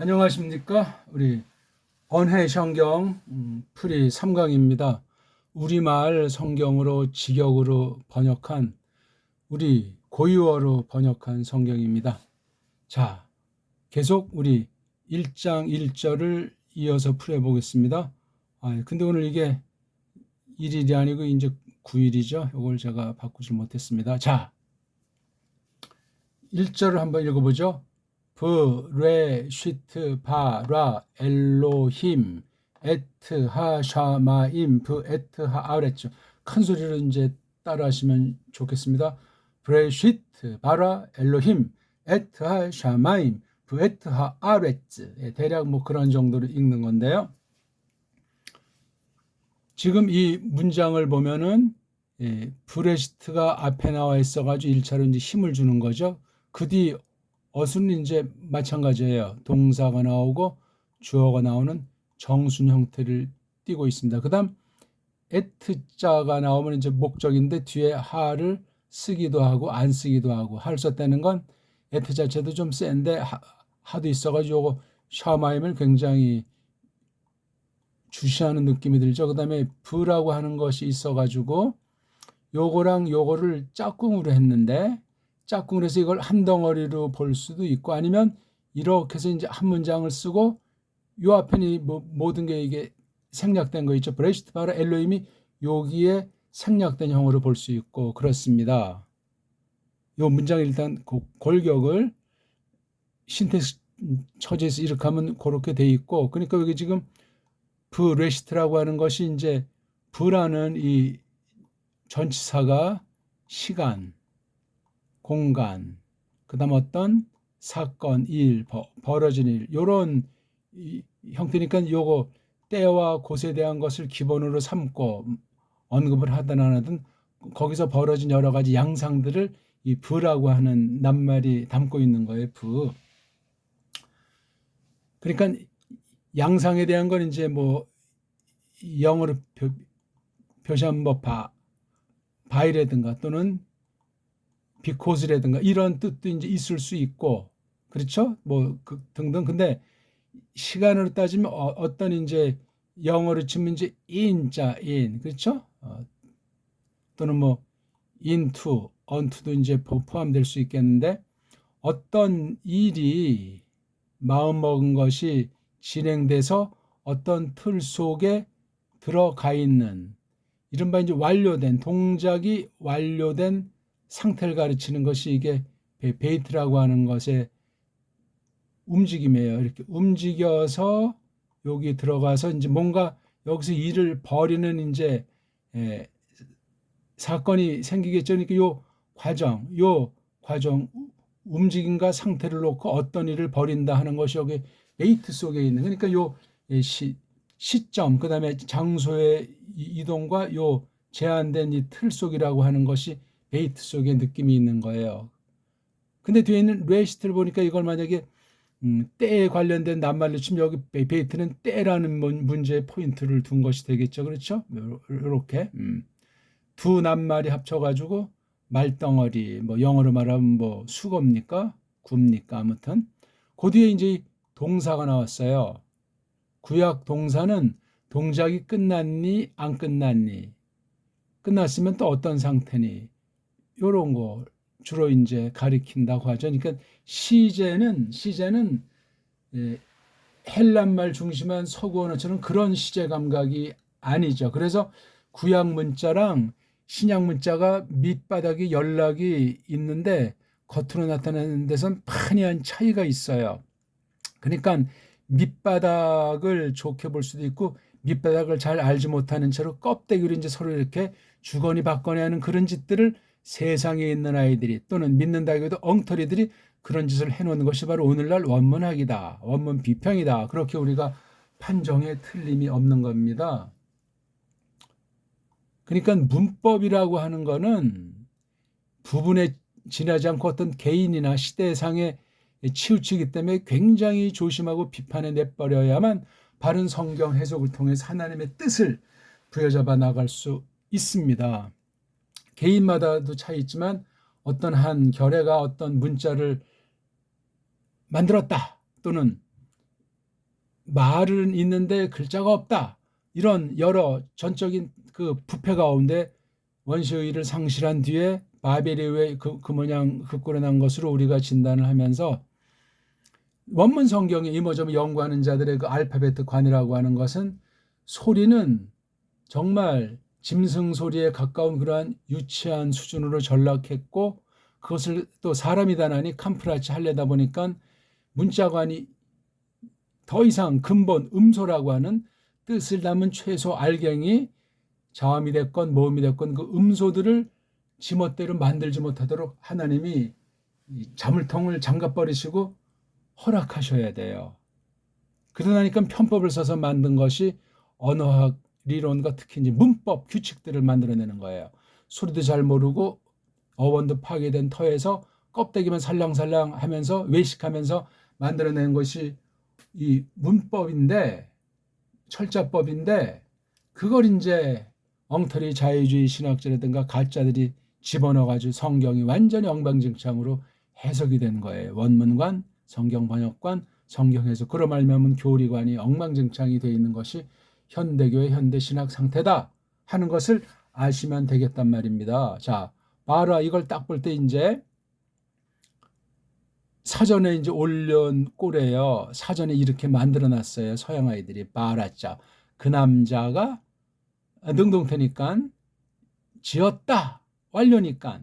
안녕하십니까? 우리 언해성경 풀이 3강입니다. 우리말 성경으로 직역으로 번역한 우리 고유어로 번역한 성경입니다. 자, 계속 우리 1장 1절을 이어서 풀어보겠습니다. 근데 오늘 이게 1일이 아니고 이제 9일이죠. 이걸 제가 바꾸지 못했습니다. 자, 1절을 한번 읽어보죠. 브레시트 바라 엘로힘 에트 하샤마임 브에트 하아랬죠. 큰 소리로 이제 따라하시면 좋겠습니다. 브레시트 바라 엘로힘 에트 하샤마임 브에트 하아렛즈. 대략 뭐 그런 정도로 읽는 건데요. 지금 이 문장을 보면은 브레시트가 앞에 나와 있어가지고 1차로 이제 힘을 주는 거죠. 그 뒤 어순은 이제 마찬가지예요. 동사가 나오고 주어가 나오는 정순 형태를 띠고 있습니다. 그 다음 에트자가 나오면 이제 목적인데 뒤에 하를 쓰기도 하고 안 쓰기도 하고 하를 썼다는 건 에트 자체도 좀 센데 하도 있어가지고 요거 샤마임을 굉장히 주시하는 느낌이 들죠. 그 다음에 브라고 하는 것이 있어가지고 요거랑 요거를 짝꿍으로 했는데 짝꿍을 해서 이걸 한 덩어리로 볼 수도 있고 아니면 이렇게 해서 이제 한 문장을 쓰고 요 앞에는 모든 게 이게 생략된 거 있죠. 브레시트 바라 엘로힘이 여기에 생략된 형으로 볼 수 있고 그렇습니다. 요 문장 일단 골격을 신텍스 처지에서 이렇게 하면 그렇게 돼 있고 그러니까 여기 지금 브레시트라고 하는 것이 이제 브라는 이 전치사가 시간 공간, 그 다음 어떤 사건, 일, 벌어진 일, 요런 형태니까 요거 때와 곳에 대한 것을 기본으로 삼고 언급을 하든 안 하든 거기서 벌어진 여러 가지 양상들을 이 부라고 하는 낱말이 담고 있는 거예요, 부. 그러니까 양상에 대한 건 이제 뭐 영어로 표시한 뭐 바이라든가 또는 because라든가 이런 뜻도 이제 있을 수 있고 그렇죠? 뭐 등등. 근데 시간으로 따지면 어떤 이제 영어로 치면 이제 in자 in 그렇죠? 또는 뭐 into, onto도 이제 포함될 수 있겠는데 어떤 일이 마음먹은 것이 진행돼서 어떤 틀 속에 들어가 있는 이른바 이제 완료된 동작이 완료된 상태를 가르치는 것이 이게 베이트라고 하는 것의 움직임이에요. 이렇게 움직여서 여기 들어가서 이제 뭔가 여기서 일을 벌이는 이제 사건이 생기겠죠. 그러니까 요 과정 움직임과 상태를 놓고 어떤 일을 벌인다 하는 것이 여기 베이트 속에 있는 그러니까 요 시점 그다음에 장소의 이동과 요 제한된 이 틀 속이라고 하는 것이 베이트 속에 느낌이 있는 거예요. 근데 뒤에 있는 레시트를 보니까 이걸 만약에 때에 관련된 낱말로 치면 여기 베이트는 때라는 문제의 포인트를 둔 것이 되겠죠. 그렇죠? 이렇게 두 낱말이 합쳐가지고 말덩어리 뭐 영어로 말하면 뭐 수거입니까? 굽니까? 아무튼 그 뒤에 이제 동사가 나왔어요. 구약 동사는 동작이 끝났니 안 끝났니 끝났으면 또 어떤 상태니 이런 거 주로 이제 가리킨다고 하죠. 그러니까 시제는 헬란말 중심한 서구 언어처럼 그런 시제 감각이 아니죠. 그래서 구약 문자랑 신약 문자가 밑바닥에 연락이 있는데 겉으로 나타나는 데선 판이한 차이가 있어요. 그러니까 밑바닥을 좋게 볼 수도 있고 밑바닥을 잘 알지 못하는 채로 껍데기로 이제 서로 이렇게 주거니 받거니 하는 그런 짓들을 세상에 있는 아이들이 또는 믿는다기도 엉터리들이 그런 짓을 해놓는 것이 바로 오늘날 원문학이다. 원문 비평이다. 그렇게 우리가 판정에 틀림이 없는 겁니다. 그러니까 문법이라고 하는 거는 부분에 지나지 않고 어떤 개인이나 시대상에 치우치기 때문에 굉장히 조심하고 비판에 내버려야만 바른 성경 해석을 통해서 하나님의 뜻을 부여잡아 나갈 수 있습니다. 개인마다도 차이 있지만 어떤 한 결의가 어떤 문자를 만들었다 또는 말은 있는데 글자가 없다. 이런 여러 전적인 그 부패 가운데 원시의를 상실한 뒤에 바벨이 왜 그 모양 흙으로 난 것으로 우리가 진단을 하면서 원문 성경에 이모저모 연구하는 자들의 그 알파벳 관이라고 하는 것은 소리는 정말 짐승 소리에 가까운 그러한 유치한 수준으로 전락했고 그것을 또 사람이 다나니 캄프라치 하려다 보니까 문자관이 더 이상 근본 음소라고 하는 뜻을 담은 최소 알갱이 자음이 됐건 모음이 됐건 그 음소들을 지멋대로 만들지 못하도록 하나님이 자물통을 잠가버리시고 허락하셔야 돼요. 그러다니까 편법을 써서 만든 것이 언어학 리론과 특히 이제 문법 규칙들을 만들어내는 거예요. 소리도 잘 모르고 어원도 파괴된 터에서 껍데기만 살랑살랑 하면서 외식하면서 만들어낸 것이 이 문법인데 철자법인데 그걸 이제 엉터리 자유주의 신학자라든가 가짜들이 집어넣어가지고 성경이 완전히 엉망진창으로 해석이 된 거예요. 원문관, 성경 번역관, 성경 해석. 그로 말미암은 교리관이 엉망진창이 되어 있는 것이 현대교의 현대신학 상태다 하는 것을 아시면 되겠단 말입니다. 자, 봐라. 이걸 딱 볼 때 이제 사전에 이제 올려온 꼴이에요. 사전에 이렇게 만들어 놨어요. 서양 아이들이 바라자. 그 남자가 능동태니까 지었다. 완료니까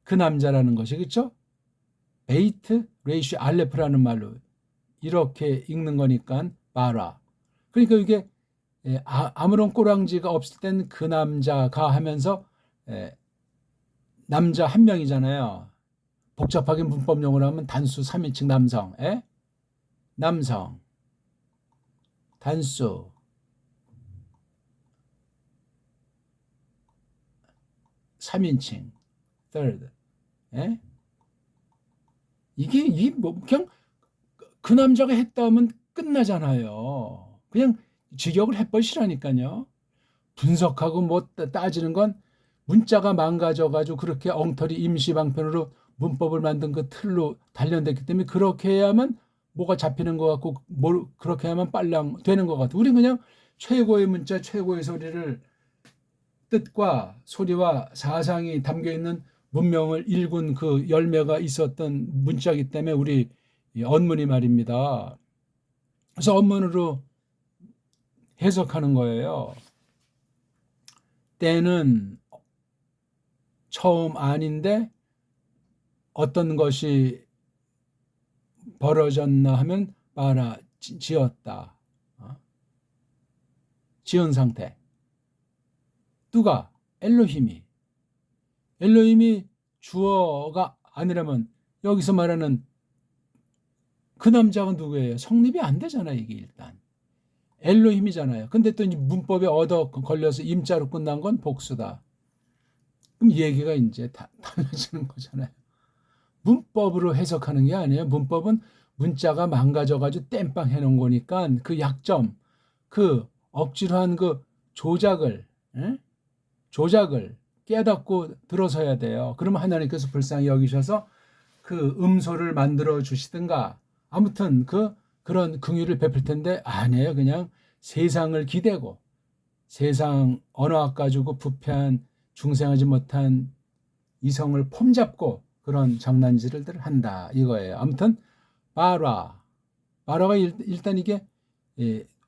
그 남자라는 것이 그렇죠? 베이트 레이시 알레프라는 말로 이렇게 읽는 거니까 바라. 그러니까 이게 아무런 꼬랑지가 없을 땐 그 남자가 하면서 남자 한 명이잖아요. 복잡하게 문법 용어로 하면 단수 3인칭 남성, 남성, 단수, 삼인칭, third, 이게 뭐 그냥 그 남자가 했다 하면 끝나잖아요. 그냥 직역을 해버리시라니까요. 분석하고 뭐 따지는 건 문자가 망가져가지고 그렇게 엉터리 임시방편으로 문법을 만든 그 틀로 단련됐기 때문에 그렇게 해야만 뭐가 잡히는 것 같고 뭘 그렇게 해야만 빨랑 되는 것 같아. 우리는 그냥 최고의 문자, 최고의 소리를 뜻과 소리와 사상이 담겨있는 문명을 일군 그 열매가 있었던 문자이기 때문에 우리 언문이 말입니다. 그래서 언문으로 해석하는 거예요. 때는 처음 아닌데 어떤 것이 벌어졌나 하면 봐라 지었다. 지은 상태. 누가? 엘로힘이 주어가 아니라면 여기서 말하는 그 남자가 누구예요? 성립이 안 되잖아요. 이게 일단. 엘로힘이잖아요. 근데 또 이제 문법에 얻어 걸려서 임자로 끝난 건 복수다. 그럼 얘기가 이제 달라지는 거잖아요. 문법으로 해석하는 게 아니에요. 문법은 문자가 망가져가지고 땜빵 해놓은 거니까 그 약점, 그 억지로 한 그 조작을 깨닫고 들어서야 돼요. 그러면 하나님께서 불쌍히 여기셔서 그 음소를 만들어 주시든가 아무튼 그런 긍휼을 베풀 텐데 아니에요. 그냥 세상을 기대고 세상 언어학 가지고 부패한 중생하지 못한 이성을 폼잡고 그런 장난질을 한다 이거예요. 아무튼 바라가 일단 이게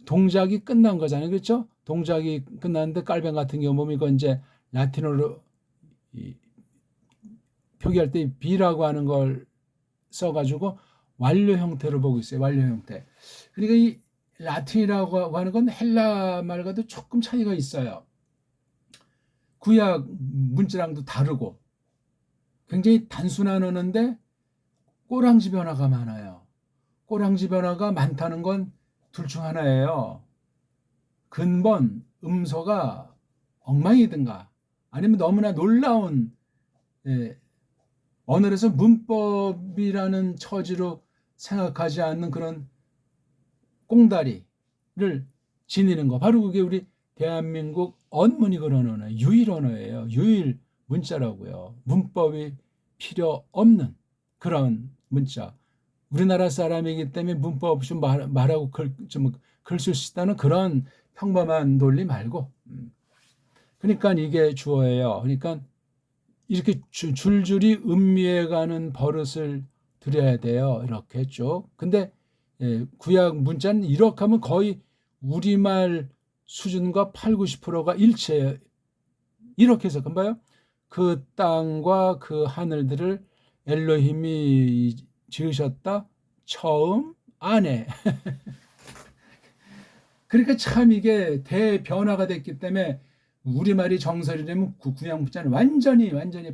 동작이 끝난 거잖아요. 그렇죠? 동작이 끝났는데 깔뱅 같은 경우 보면 이거 이제 라틴어로 표기할 때 B라고 하는 걸 써가지고 완료 형태로 보고 있어요. 완료 형태. 그러니까 이 라틴이라고 하는 건 헬라 말과도 조금 차이가 있어요. 구약 문자랑도 다르고 굉장히 단순한 언어인데 꼬랑지 변화가 많아요. 꼬랑지 변화가 많다는 건 둘 중 하나예요. 근본 음소가 엉망이든가 아니면 너무나 놀라운 언어에서 문법이라는 처지로 생각하지 않는 그런 꽁다리를 지니는 거. 바로 그게 우리 대한민국 언문이 그런 언어, 유일 언어예요. 유일 문자라고요. 문법이 필요 없는 그런 문자. 우리나라 사람이기 때문에 문법 없이 말하고 좀 글 쓸 수 있다는 그런 평범한 논리 말고. 그러니까 이게 주어예요. 그러니까 이렇게 줄줄이 음미해가는 버릇을 들여야 돼요. 이렇게 쭉. 근데 구약 문자는 이렇게 하면 거의 우리말 수준과 8, 90%가 일치해요. 이렇게 해서 봐요. 그 땅과 그 하늘들을 엘로힘이 지으셨다. 처음 안에. 그러니까 참 이게 대변화가 됐기 때문에 우리말이 정설이 되면 구약 문자는 완전히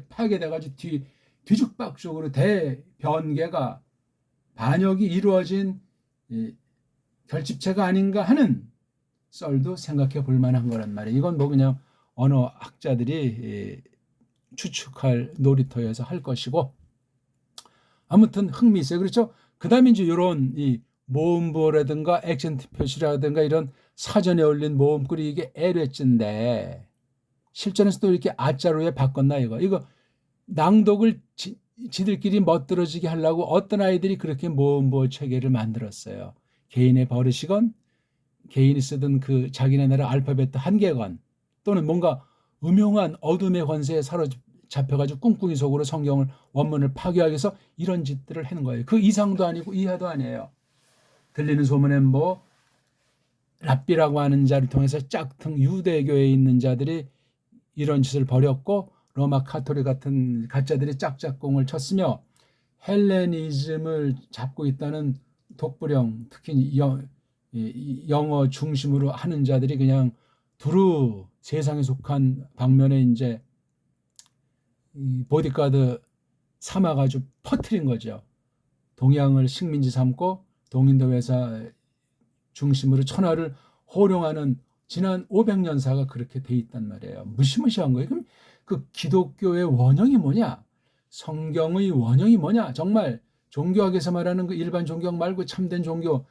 파괴돼가지고 뒤죽박죽으로 대변개가 반역이 이루어진 결집체가 아닌가 하는 썰도 생각해 볼 만한 거란 말이에요. 이건 뭐 그냥 언어학자들이 추측할 놀이터에서 할 것이고, 아무튼 흥미있어요. 그렇죠? 그 다음에 이제 이런 이 모음부호라든가 액센트 표시라든가 이런 사전에 올린 모음글이 이게 L회자인데 실전에서도 이렇게 아자로에 바꿨나 이거 낭독을 지들끼리 멋들어지게 하려고 어떤 아이들이 그렇게 모음부호 체계를 만들었어요. 개인의 버릇이건 개인이 쓰던 그 자기네 나라 알파벳 한 개건 또는 뭔가 음흉한 어둠의 권세에 사로잡혀가지고 꿍꿍이 속으로 성경을 원문을 파괴하기 위해서 이런 짓들을 하는 거예요. 그 이상도 아니고 이하도 아니에요. 들리는 소문엔 뭐 랍비라고 하는 자를 통해서 짝퉁 유대교에 있는 자들이 이런 짓을 벌였고 로마 카톨릭 같은 가짜들이 짝짝꿍을 쳤으며 헬레니즘을 잡고 있다는 독불형 특히 영어 중심으로 하는 자들이 그냥 두루 세상에 속한 방면에 이제 보디가드 삼아가지고 퍼뜨린 거죠. 동양을 식민지 삼고 동인도 회사 중심으로 천하를 호령하는 지난 500년사가 그렇게 돼 있단 말이에요. 무시무시한 거예요. 그럼 그 기독교의 원형이 뭐냐? 성경의 원형이 뭐냐? 정말 종교학에서 말하는 그 일반 종교 말고 참된 종교,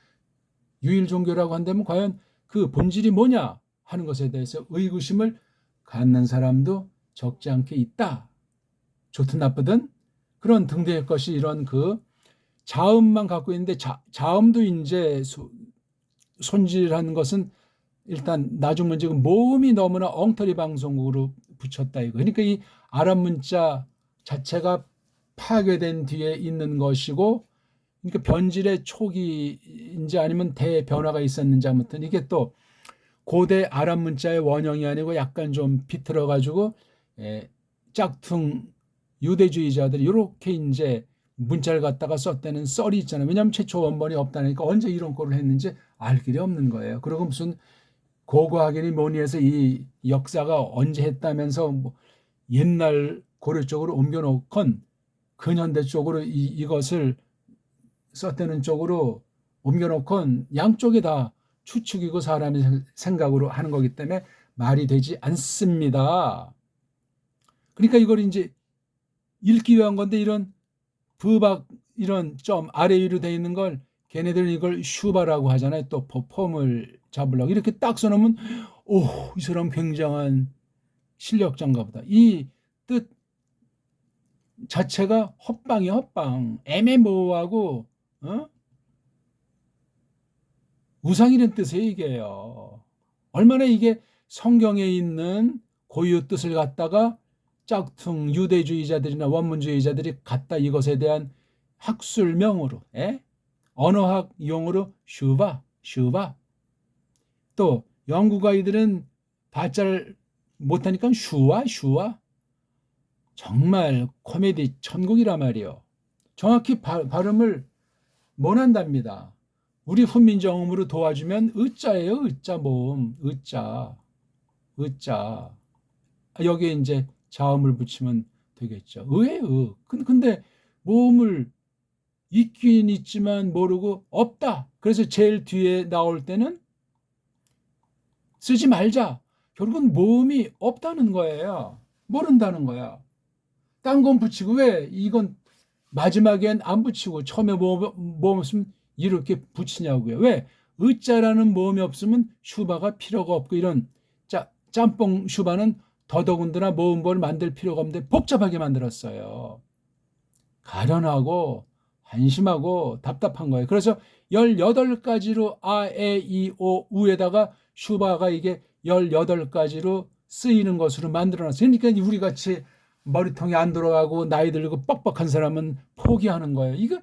유일 종교라고 한다면 과연 그 본질이 뭐냐 하는 것에 대해서 의구심을 갖는 사람도 적지 않게 있다. 좋든 나쁘든 그런 등등의 것이 이런 그 자음만 갖고 있는데 자음도 이제 손질하는 것은 일단 나중 문제는 모음이 너무나 엉터리 방송으로 붙였다 이거. 그러니까 이 아랍 문자 자체가 파괴된 뒤에 있는 것이고, 그러니까 변질의 초기인지 아니면 대변화가 있었는지 아무튼 이게 또 고대 아랍 문자의 원형이 아니고 약간 좀 비틀어 가지고 짝퉁 유대주의자들이 이렇게 이제 문자를 갖다가 썼다는 썰이 있잖아요. 왜냐하면 최초 원본이 없다니까 언제 이런 꼴을 했는지 알 길이 없는 거예요. 그리고 무슨 고고학이니 뭐니 해서 이 역사가 언제 했다면서 뭐 옛날 고려 쪽으로 옮겨놓건 근현대 쪽으로 이것을 썼다는 쪽으로 옮겨놓건 양쪽이 다 추측이고 사람의 생각으로 하는 거기 때문에 말이 되지 않습니다. 그러니까 이걸 이제 읽기 위한 건데 이런 부박 이런 점 아래 위로 되어 있는 걸 걔네들은 이걸 슈바라고 하잖아요. 또 폼을 잡으려고 이렇게 딱 써놓으면 오, 이 사람 굉장한 실력자인가 보다. 이 뜻 자체가 헛방이야, 헛방. 애매모호하고 우상이라는 뜻이에요, 이게요. 얼마나 이게 성경에 있는 고유 뜻을 갖다가 짝퉁 유대주의자들이나 원문주의자들이 갖다 이것에 대한 학술명으로 언어학 용어로 슈바 또 영국 아이들은 발자를 못하니까 슈와 정말 코미디 천국이란 말이요. 정확히 발음을 못 한답니다. 우리 훈민정음으로 도와주면 으자예요. 으자 모음 으자 여기에 이제 자음을 붙이면 되겠죠. 의예요. 근데 모음을 있긴 있지만 모르고 없다. 그래서 제일 뒤에 나올 때는 쓰지 말자. 결국은 모음이 없다는 거예요. 모른다는 거야. 딴 건 붙이고 왜 이건 마지막엔 안 붙이고 처음에 모음 없으면 이렇게 붙이냐고요. 왜? 의자라는 모음이 없으면 슈바가 필요가 없고 이런 짬뽕 슈바는 더더군다나 모음보를 만들 필요가 없는데 복잡하게 만들었어요. 가련하고 한심하고 답답한 거예요. 그래서 18가지로 아, 에, 이, 오, 우에다가 슈바가 이게 18가지로 쓰이는 것으로 만들어놨어요. 그러니까 우리 같이 머리통이 안 돌아가고 나이 들고 뻑뻑한 사람은 포기하는 거예요. 이거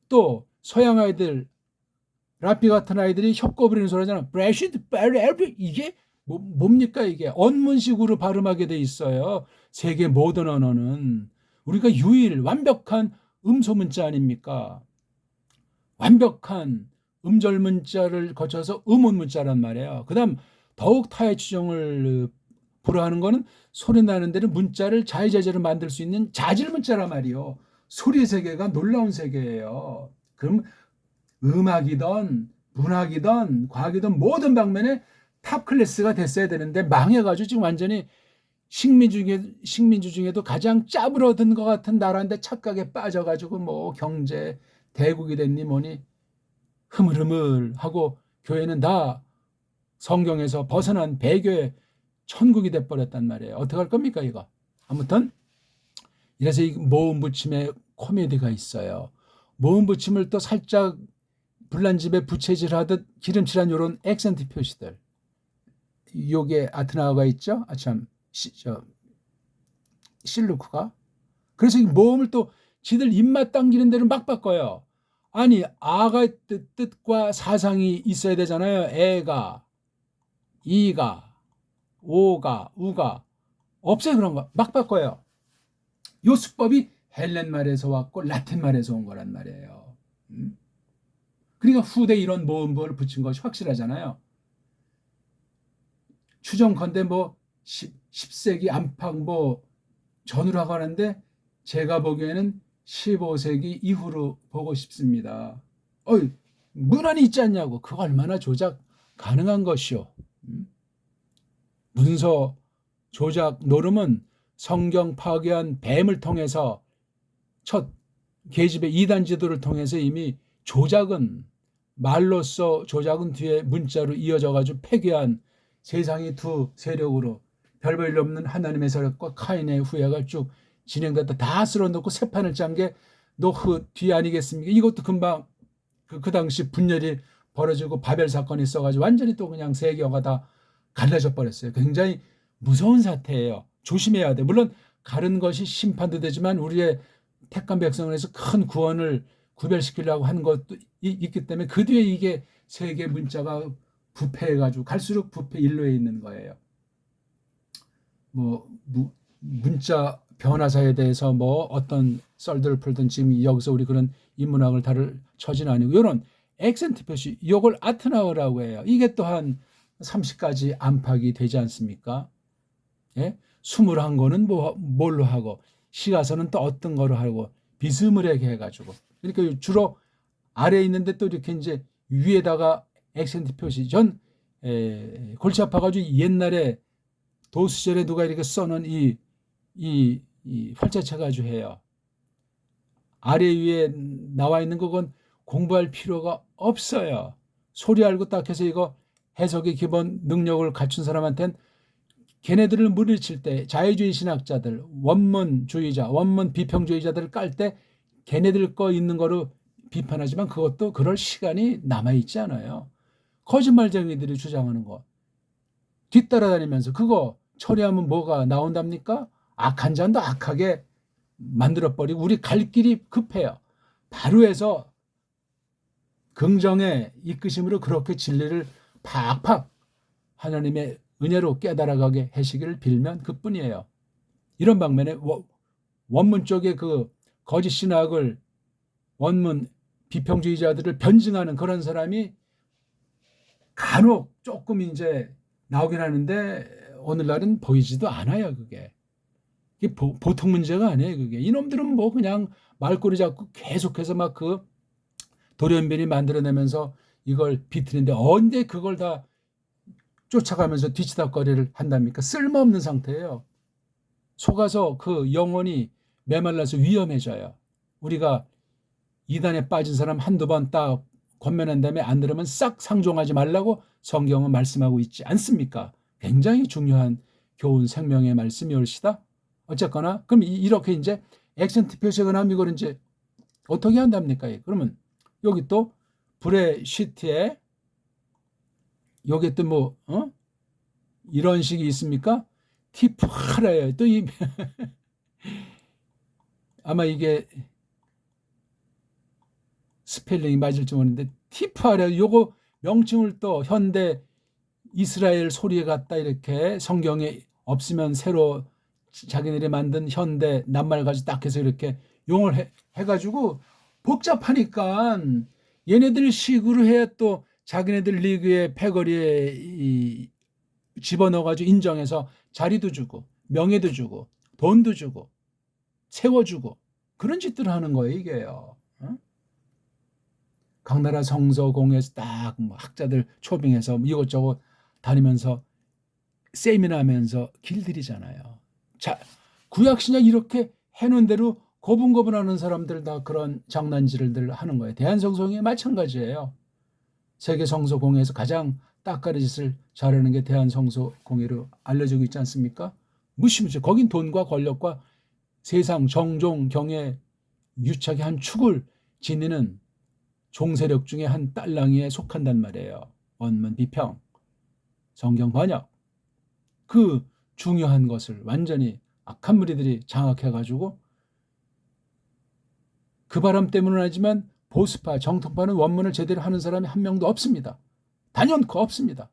또 서양 아이들, 라피 같은 아이들이 혀꼬 부리는 소리 하잖아. 브레시드, 베레, 이게 뭡니까 이게? 언문식으로 발음하게 돼 있어요. 세계 모든 언어는. 우리가 유일 완벽한 음소 문자 아닙니까? 완벽한 음절 문자를 거쳐서 음운 문자란 말이에요. 그 다음 더욱 타의 추정을 불허하는 거는 소리 나는 대로 문자를 자유자재로 만들 수 있는 자질 문자란 말이요. 소리 세계가 놀라운 세계예요. 그럼 음악이든 문학이든 과학이든 모든 방면에 탑 클래스가 됐어야 되는데 망해가지고 지금 완전히 식민주 중에도 가장 짜부러든 것 같은 나라인데 착각에 빠져가지고 뭐 경제 대국이 됐니 뭐니 흐물흐물하고 교회는 다 성경에서 벗어난 배교의 천국이 돼버렸단 말이에요. 어떻게 할 겁니까 이거? 아무튼 이래서 이 모음 붙임에 코미디가 있어요. 모음 붙임을 또 살짝 불난집에 부채질하듯 기름칠한 이런 액센트 표시들. 요게 아트나우가 있죠? 아참 실루크가. 그래서 이 모음을 또 지들 입맛 당기는 대로 막 바꿔요. 아니 아가 뜻과 사상이 있어야 되잖아요. 애가, 이가, 오가, 우가 없어요. 그런 거 막 바꿔요. 요 수법이 헬렌 말에서 왔고 라틴 말에서 온 거란 말이에요. 그러니까 후대 이런 모음법을 붙인 것이 확실하잖아요. 추정컨대 뭐 10세기 안팎 뭐 전후로 하고 하는데 제가 보기에는 15세기 이후로 보고 싶습니다. 문안이 있지 않냐고. 그거 얼마나 조작 가능한 것이오. 문서 조작 노름은 성경 파괴한 뱀을 통해서 첫 계집의 이단 지도를 통해서 이미 조작은 말로써 조작은 뒤에 문자로 이어져 가지고 폐기한 세상의 두 세력으로 별 볼 일 없는 하나님의 세력과 카인의 후예가 쭉 진행됐다. 다 쓸어놓고 새 판을 짠 게 노흐 뒤 아니겠습니까? 이것도 금방 그 당시 분열이 벌어지고 바벨 사건이 있어가지고 완전히 또 그냥 세계화가 다 갈라져 버렸어요. 굉장히 무서운 사태예요. 조심해야 돼. 물론 가른 것이 심판도 되지만 우리의 택한 백성을 해서 큰 구원을 구별시키려고 하는 것도 있기 때문에 그 뒤에 이게 세계 문자가 부패해가지고 갈수록 부패 일로에 있는 거예요. 뭐 문자 변화사에 대해서 뭐 어떤 썰들을 풀든 지금 여기서 우리 그런 인문학을 다룰 처지는 아니고 이런 액센트 표시 이걸 아트나우라고 해요. 이게 또한 30가지 안팎이 되지 않습니까? 예? 21권은 뭘로 하고 시가서는 또 어떤 거로 하고 비스무리하게 해가지고 그러니까 주로 아래에 있는데 또 이렇게 이제 위에다가 액센트 표시 골치 아파가지고 옛날에 도수절에 누가 이렇게 써놓은 이 활자체 가지고 해요. 아래 위에 나와 있는 그건 공부할 필요가 없어요. 소리 알고 딱 해서 이거 해석의 기본 능력을 갖춘 사람한테는 걔네들을 물리칠 때 자유주의 신학자들, 원문주의자, 원문 비평주의자들을 깔 때 걔네들 거 있는 거로 비판하지만 그것도 그럴 시간이 남아있지 않아요. 거짓말쟁이들이 주장하는 거 뒤따라다니면서 그거 처리하면 뭐가 나온답니까? 악한 자도 악하게 만들어버리고 우리 갈 길이 급해요. 바로 해서 긍정의 이끄심으로 그렇게 진리를 팍팍 하나님의 은혜로 깨달아가게 하시기를 빌면 그뿐이에요. 이런 방면에 원문 쪽에 그 거짓 신학을 원문 비평주의자들을 변증하는 그런 사람이 간혹 조금 이제 나오긴 하는데 오늘날은 보이지도 않아요. 그게 보통 문제가 아니에요. 그게 이놈들은 뭐 그냥 말꼬리 잡고 계속해서 막 그 돌연변이 만들어내면서 이걸 비트는데 언제 그걸 다 쫓아가면서 뒤치다거리를 한답니까? 쓸모없는 상태예요. 속아서 그 영혼이 메말라서 위험해져요. 우리가 이단에 빠진 사람 한두 번 딱 권면한 다음에 안 들으면 싹 상종하지 말라고 성경은 말씀하고 있지 않습니까? 굉장히 중요한 교훈 생명의 말씀이 올시다. 어쨌거나 그럼 이렇게 이제 액센트 표시가 나면 이걸 이제 어떻게 한답니까? 그러면 여기 또 브레시트에 여기 또 뭐 이런 식이 있습니까? 티프하라요. 또 이 아마 이게 스펠링이 맞을지 모르는데 티프하라 요거 명칭을 또 현대 이스라엘 소리에 갖다 이렇게 성경에 없으면 새로 자기네들이 만든 현대 낱말 가지고 딱 해서 이렇게 용을 해가지고 복잡하니까 얘네들 식으로 해야 또 자기네들 리그의 패거리에 집어넣어가지고 인정해서 자리도 주고 명예도 주고 돈도 주고 세워주고 그런 짓들을 하는 거예요 이게요. 각 나라 성서공회에서 딱 뭐 학자들 초빙해서 이것저것 다니면서 세미나 하면서 길들이잖아요. 자, 구약신약 이렇게 해놓은 대로 고분고분하는 사람들 다 그런 장난질을 하는 거예요. 대한성서공회 마찬가지예요. 세계성서공회에서 가장 따까리 짓을 잘하는 게 대한성서공회로 알려지고 있지 않습니까? 무시무시 거긴 돈과 권력과 세상 정종 경에 유착의 한 축을 지니는 종세력 중에 한 딸랑이에 속한단 말이에요. 원문 비평, 성경 번역. 그 중요한 것을 완전히 악한 무리들이 장악해가지고 그 바람 때문은 아니지만 보수파, 정통파는 원문을 제대로 하는 사람이 한 명도 없습니다. 단연코 없습니다.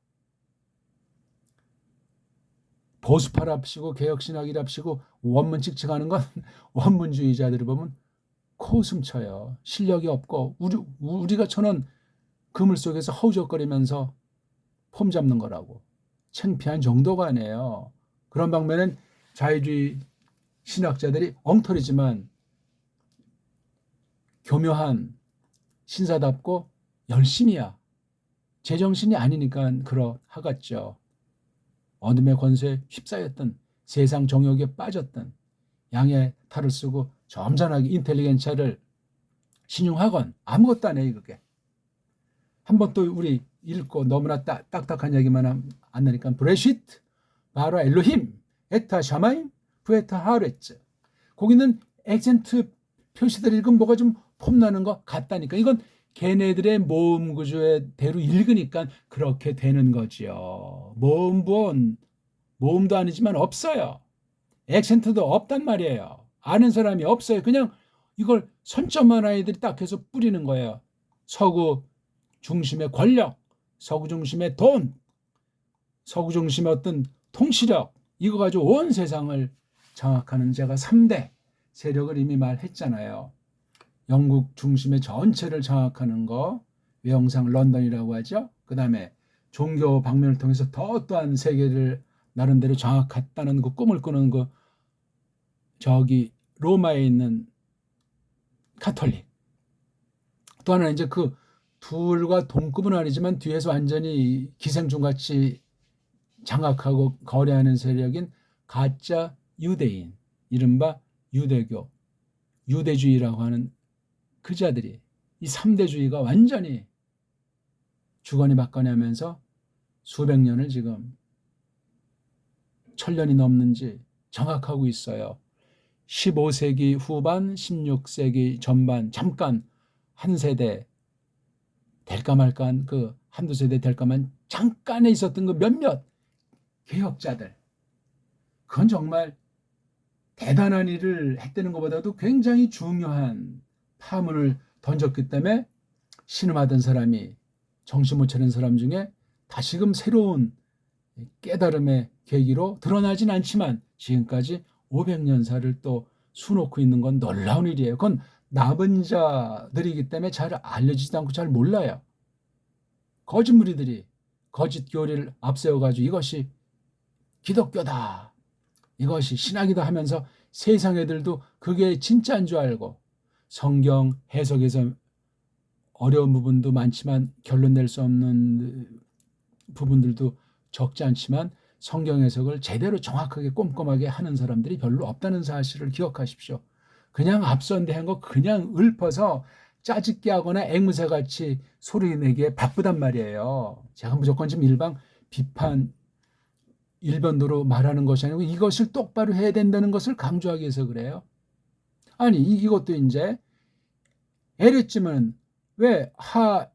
보수파랍시고 개혁신학이랍시고 원문 찍찍하는 건 원문주의자들을 보면 코웃음 쳐요. 실력이 없고 우리가 쳐놓은 그물 속에서 허우적거리면서 폼 잡는 거라고. 창피한 정도가 아니에요. 그런 방면은 자유주의 신학자들이 엉터리지만 교묘한 신사답고 열심이야. 제정신이 아니니까 그러하겠죠. 어둠의 권세에 휩싸였던 세상 정욕에 빠졌던 양의 탈을 쓰고 점잖하게 인텔리겐차를 신용하건 아무것도 안 해요. 그게. 한번 또 우리 읽고 너무나 딱딱한 얘기만 안 나니까 브레시트 바라 엘로힘 에타 샤마임 부에타 하레츠 거기는 액센트 표시들 읽으면 뭐가 좀 폼나는 것 같다니까. 이건 걔네들의 모음 구조대로 읽으니까 그렇게 되는 거지요. 모음도 아니지만 없어요. 액센트도 없단 말이에요. 아는 사람이 없어요. 그냥 이걸 선점한 아이들이 딱 해서 뿌리는 거예요. 서구 중심의 권력, 서구 중심의 돈, 서구 중심의 어떤 통치력 이거 가지고 온 세상을 장악하는 제가 3대 세력을 이미 말했잖아요. 영국 중심의 전체를 장악하는 거, 외형상 런던이라고 하죠. 그 다음에 종교 방면을 통해서 더 또한 세계를 나름대로 장악했다는 그 꿈을 꾸는 그 저기 로마에 있는 카톨릭. 또 하나는 이제 그 둘과 동급은 아니지만 뒤에서 완전히 기생충같이 장악하고 거래하는 세력인 가짜 유대인, 이른바 유대교, 유대주의라고 하는 그 자들이 이 3대주의가 완전히 주거니 받거니 하면서 수백 년을 지금 1000년이 넘는지 장악하고 있어요. 15세기 후반, 16세기 전반 잠깐 한 세대 될까 말까한 그 한두 세대 될까만 잠깐에 있었던 그 몇몇 개혁자들 그건 정말 대단한 일을 했다는 것보다도 굉장히 중요한 파문을 던졌기 때문에 신음하던 사람이 정신 못 차린 사람 중에 다시금 새로운 깨달음의 계기로 드러나진 않지만 지금까지 500년사를 또 수놓고 있는 건 놀라운 일이에요. 그건 남은 자들이기 때문에 잘 알려지지도 않고 잘 몰라요. 거짓 무리들이 거짓 교리를 앞세워가지고 이것이 기독교다, 이것이 신학이다 하면서 세상 애들도 그게 진짜인 줄 알고 성경 해석에서 어려운 부분도 많지만 결론 낼 수 없는 부분들도 적지 않지만 성경 해석을 제대로 정확하게 꼼꼼하게 하는 사람들이 별로 없다는 사실을 기억하십시오. 그냥 앞선대한 거 그냥 읊어서 짜집게 하거나 앵무새같이 소리내기에 바쁘단 말이에요. 제가 무조건 지금 비판 일변도로 말하는 것이 아니고 이것을 똑바로 해야 된다는 것을 강조하기 위해서 그래요. 아니 이것도 이제 에레츠면 왜 하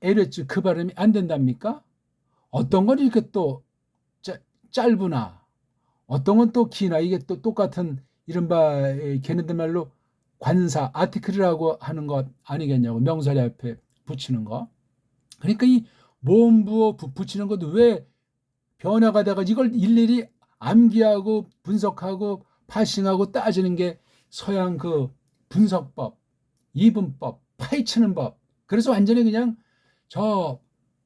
에레츠 그 발음이 안 된답니까? 어떤 건 이렇게 또 짧으나 어떤 건 또 기나 이게 또 똑같은 이른바 걔네들 말로 관사 아티클이라고 하는 것 아니겠냐고 명사리 앞에 붙이는 거. 그러니까 이 모음부호 붙이는 것도 왜 변화가 돼가 이걸 일일이 암기하고 분석하고 파싱하고 따지는 게 서양 그 분석법, 이분법, 파헤치는 법. 그래서 완전히 그냥 저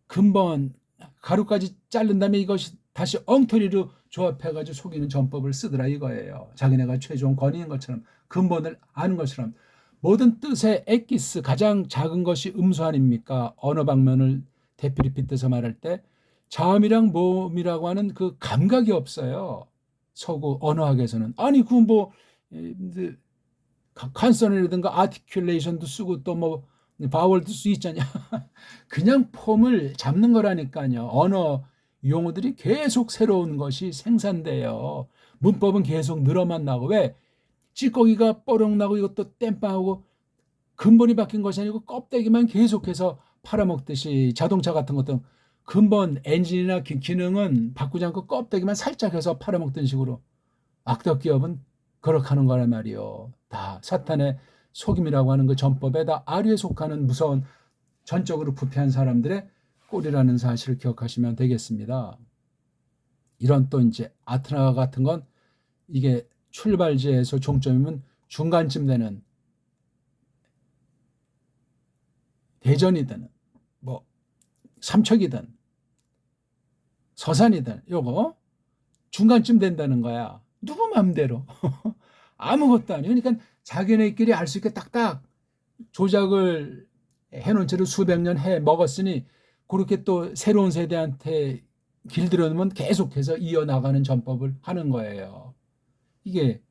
근본 가루까지 자른 다음에 이것이 다시 엉터리로 조합해가지고 속이는 전법을 쓰더라 이거예요. 자기네가 최종 권위인 것처럼 근본을 아는 것처럼. 모든 뜻의 엑기스 가장 작은 것이 음수 아닙니까? 언어 방면을 대필이 빗대서 말할 때 자음이랑 모음이라고 하는 그 감각이 없어요. 서구 언어학에서는. 아니 그 뭐 컨소넌이라든가 아티큘레이션도 쓰고 또 뭐 바월도 쓰 있잖냐. 그냥 폼을 잡는 거라니까요. 언어 용어들이 계속 새로운 것이 생산돼요. 문법은 계속 늘어만 나고 왜 찌꺼기가 뽀록 나고 이것도 땜빵하고 근본이 바뀐 것이 아니고 껍데기만 계속해서 팔아먹듯이 자동차 같은 것도 근본 엔진이나 기능은 바꾸지 않고 껍데기만 살짝 해서 팔아먹던 식으로 악덕 기업은 그렇게 하는 거란 말이요. 다 사탄의 속임이라고 하는 그 전법에 다 아류에 속하는 무서운 전적으로 부패한 사람들의 꼴이라는 사실을 기억하시면 되겠습니다. 이런 또 이제 아트나 같은 건 이게 출발지에서 종점이면 중간쯤 되는 대전이든 뭐 삼척이든 서산이든 요거 중간쯤 된다는 거야. 누구 맘대로. 아무것도 아니에요. 그러니까 자기네끼리 알 수 있게 딱딱 조작을 해놓은 채로 수백 년 해 먹었으니 그렇게 또 새로운 세대한테 길들여 놓으면 계속해서 이어나가는 전법을 하는 거예요. 이게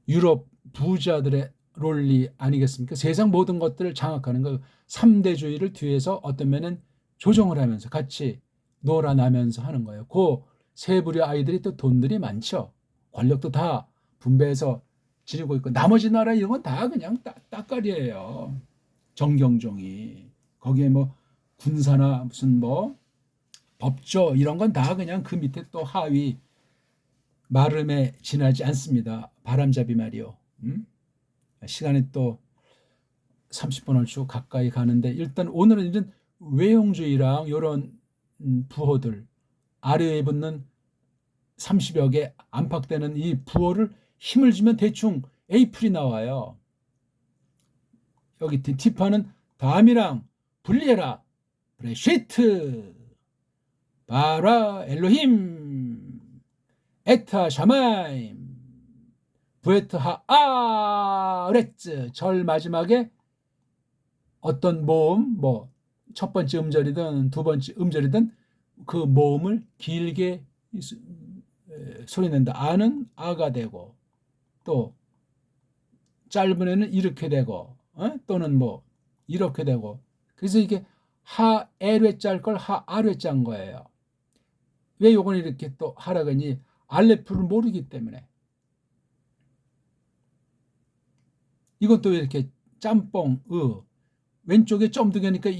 유럽 부자들의 롤리 아니겠습니까? 세상 모든 것들을 장악하는 거 3대주의를 뒤에서 어떤 면은 조정을 하면서 같이 놀아나면서 하는 거예요. 그 세 부류 아이들이 또 돈들이 많죠. 권력도 다 분배해서 지니고 있고 나머지 나라 이런 건 다 그냥 따까리예요. 정경종이 거기에 뭐 군사나 무슨 뭐 법조 이런 건 다 그냥 그 밑에 또 하위 마름에 지나지 않습니다. 바람잡이 말이요. 시간이 또 30분 얼추 가까이 가는데 일단 오늘은 이런 외형주의랑 이런 부호들 아래에 붙는 30여 개 안팎되는 이 부호를 힘을 주면 대충 에이플이 나와요. 여기 티파는 다음이랑 분리해라. 브레시트 바라 엘로힘 에타 샤마임 부에트 하아레츠 절 마지막에 어떤 모음 뭐 첫 번째 음절이든 두 번째 음절이든 그 모음을 길게 소리낸다. 아는 아가 되고 또 짧은 애는 이렇게 되고 또는 뭐 이렇게 되고 그래서 이게 하 에뢰 짤 걸 하 아뢰 짠 거예요. 왜 요건 이렇게 또 하라그니 알레프를 모르기 때문에 이것도 왜 이렇게 짬뽕 왼쪽에 점두개니까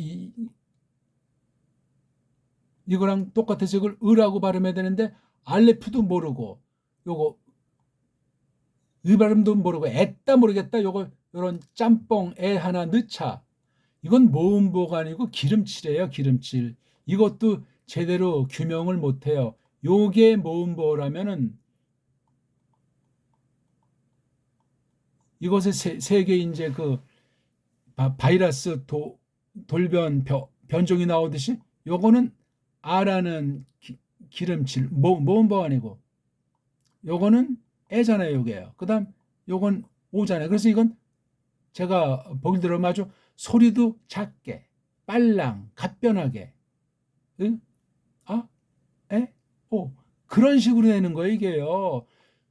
이거랑 똑같아서 이걸 으라고 발음해야 되는데 알레프도 모르고 요거 의 발음도 모르고 애따 모르겠다 요거 요런 짬뽕 애 하나 넣자 이건 모음보가 아니고 기름칠이에요. 기름칠 이것도 제대로 규명을 못해요. 요게 모음보라면은 이것의 세계 이제 그 바이러스 돌변 변종이 나오듯이 요거는 아라는 기름칠 모음보가 아니고 요거는 애잖아요. 요게요. 그 다음 요건 오잖아요. 그래서 이건 제가 보기 들어 아주 소리도 작게 빨랑 갓변하게 응? 아? 에? 오 그런 식으로 내는 거예요. 이게요.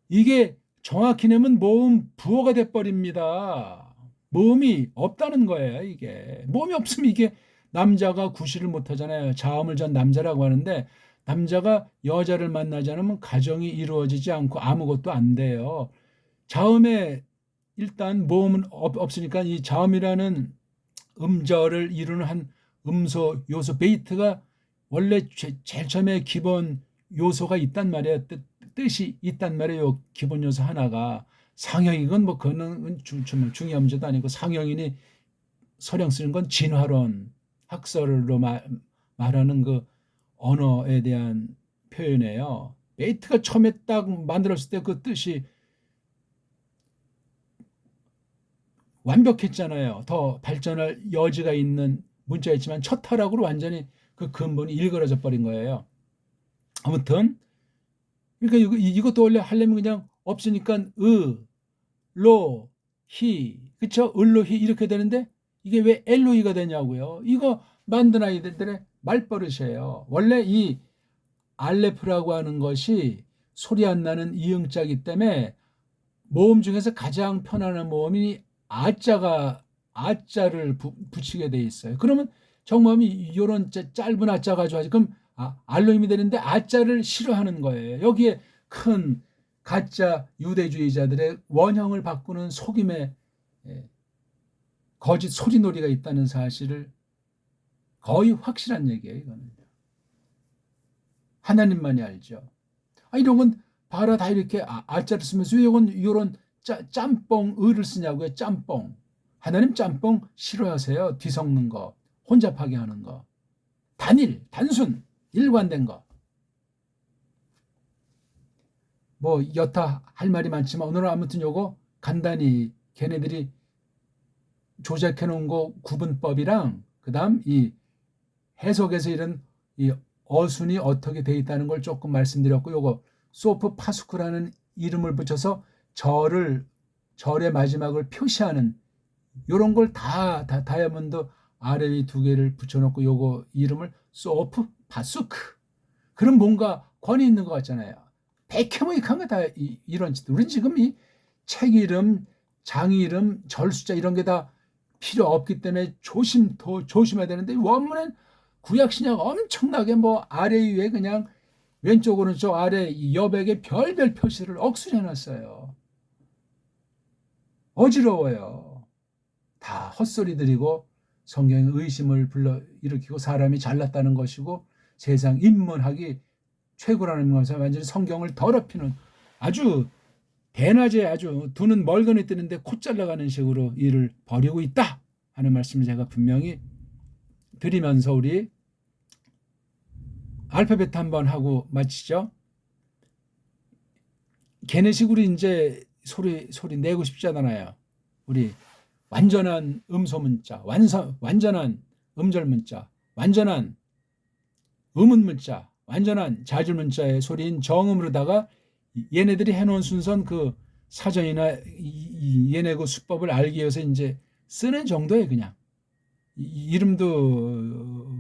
이게 정확히 내면 모음 부호가 돼버립니다. 모음이 없다는 거예요. 이게 모음이 없으면 이게 남자가 구실을 못하잖아요. 자음을 전 남자라고 하는데 남자가 여자를 만나지 않으면 가정이 이루어지지 않고 아무것도 안 돼요. 자음에 일단 모음은 없으니까 이 자음이라는 음절을 이루는 한 음소 요소 베이트가 원래 제일 처음에 기본 요소가 있단 말이에요. 뜻이 있단 말이에요. 기본 요소 하나가 상형이건 뭐 그거는 중요한 문제도 아니고 상형이니 서령 쓰는 건 진화론 학설로 말하는 그 언어에 대한 표현이에요. 베이트가 처음에 딱 만들었을 때 그 뜻이 완벽했잖아요. 더 발전할 여지가 있는 문자였지만 첫 타락으로 완전히 그 근본이 일그러져 버린 거예요. 아무튼 그러니까 이것도 원래 하려면 그냥 없으니까 로, 히, 그쵸? 을로, 히 이렇게 되는데 이게 왜 엘로히가 되냐고요. 이거 만든 아이들의 말버릇이에요. 원래 이 알레프라고 하는 것이 소리 안 나는 이응자이기 때문에 모음 중에서 가장 편안한 모음이 아자를 붙이게 돼 있어요. 그러면 정모음이 이런 짧은 아자 가지고 하지. 그럼 알로힘이 되는데 아자를 싫어하는 거예요. 여기에 큰 가짜 유대주의자들의 원형을 바꾸는 속임의 거짓 소리놀이가 있다는 사실을 거의 확실한 얘기예요. 이거는 하나님만이 알죠. 이런 건 봐라 다 이렇게 아자를 쓰면서 왜 이런 짬뽕 을을 쓰냐고요. 짬뽕. 하나님 짬뽕 싫어하세요. 뒤섞는 거, 혼잡하게 하는 거, 단순, 일관된 거. 뭐 여타 할 말이 많지만 오늘은 아무튼 요거 간단히 걔네들이 조작해 놓은 거 구분법이랑 그다음 이 해석에서 이런 이 어순이 어떻게 돼 있다는 걸 조금 말씀드렸고, 요거 소프 파수크라는 이름을 붙여서 절의 마지막을 표시하는 요런 걸 다 다이아몬드 아래 위 두 개를 붙여놓고 요거 이름을 소프 파수크. 그럼 뭔가 권위 있는 것 같잖아요. 백해무익한 거 다 이런 짓. 우리는 지금 이 책 이름, 장 이름, 절 숫자 이런 게 다 필요 없기 때문에 더 조심해야 되는데 원문엔 구약 신약 엄청나게 뭐 아래 위에 그냥 왼쪽 오른쪽 아래 여백에 별별 표시를 억수로 해놨어요. 어지러워요. 다 헛소리들이고 성경의 의심을 불러일으키고 사람이 잘났다는 것이고 세상 인문학이 최고라는 것을 완전히 성경을 더럽히는 아주 대낮에 아주 두 눈 멀거니 뜨는데 코 잘라가는 식으로 일을 벌이고 있다 하는 말씀을 제가 분명히 드리면서 우리 알파벳 한번 하고 마치죠. 걔네식으로 이제 소리 내고 싶잖아요. 우리 완전한 음소 문자, 완전한 음절 문자, 완전한 음운 문자, 완전한 자질 문자의 소리인 정음으로다가 얘네들이 해놓은 순서는 그 사전이나 얘네 그 수법을 알기 위해서 이제 쓰는 정도예요. 그냥 이름도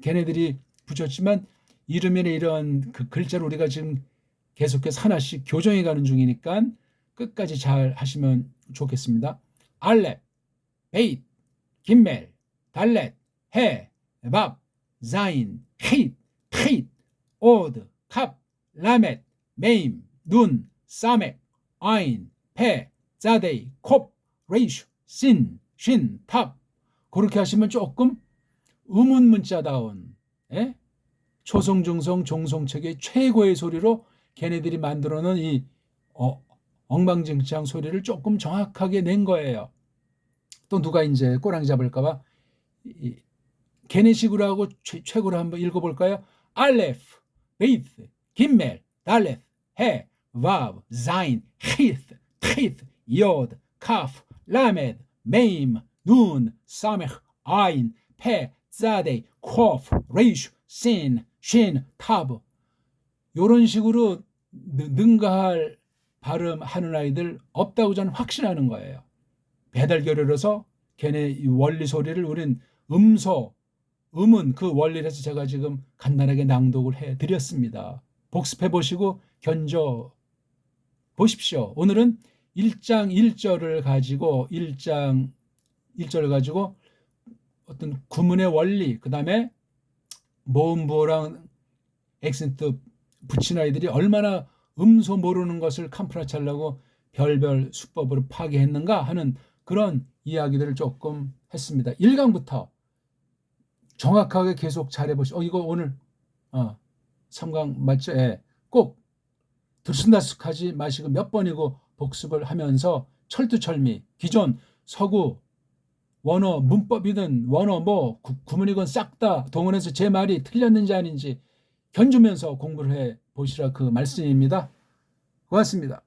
걔네들이 붙였지만 이름이나 이런 그 글자를 우리가 지금 계속해서 하나씩 교정해 가는 중이니까 끝까지 잘 하시면 좋겠습니다. 알렙, 베이트, 김멜, 달렛, 해, 밥, 자인, 힉, 트잇, 오드, 캅, 라멧, 메임, 눈, 사멕, 아인, 페, 자데이, 콥, 레이슈, 신, 쉰, 탑. 그렇게 하시면 조금 음운 문자다운 초성, 중성, 종성책의 최고의 소리로 걔네들이 만들어놓은 이 엉망진창 소리를 조금 정확하게 낸 거예요. 또 누가 이제 꼬랑지 잡을까봐 걔네식으로 하고 최고로 한번 읽어볼까요? 알레프, 베이트, 김멜, 달렛, 해, 와브, 자인, 히트, 트이트, 요드, 카프, 라메드, 메임, 눈, 사메흐, 아인, 페, 자데이, 코프, 레이슈, 신, 쉰, 타브. 요런 식으로 능가할 발음하는 아이들 없다고 저는 확신하는 거예요. 배달결여로서 걔네 원리 소리를 우린 음은 그 원리를 해서 제가 지금 간단하게 낭독을 해드렸습니다. 복습해 보시고 견져 보십시오. 오늘은 1장 1절을 가지고 1장 1절을 가지고 어떤 구문의 원리, 그 다음에 모음부호랑 액센트 붙인 아이들이 얼마나 음소 모르는 것을 캄프라치하려고 별별 수법으로 파괴했는가 하는 그런 이야기들을 조금 했습니다. 1강부터 정확하게 계속 잘해보시고 이거 오늘 3강 맞죠? 예. 꼭 들쑥날쑥하지 마시고 몇 번이고 복습을 하면서 철두철미 기존 서구 원어 문법이든 원어 구문이건 싹 다 동원해서 제 말이 틀렸는지 아닌지 견주면서 공부를 해 보시라 그 말씀입니다. 고맙습니다.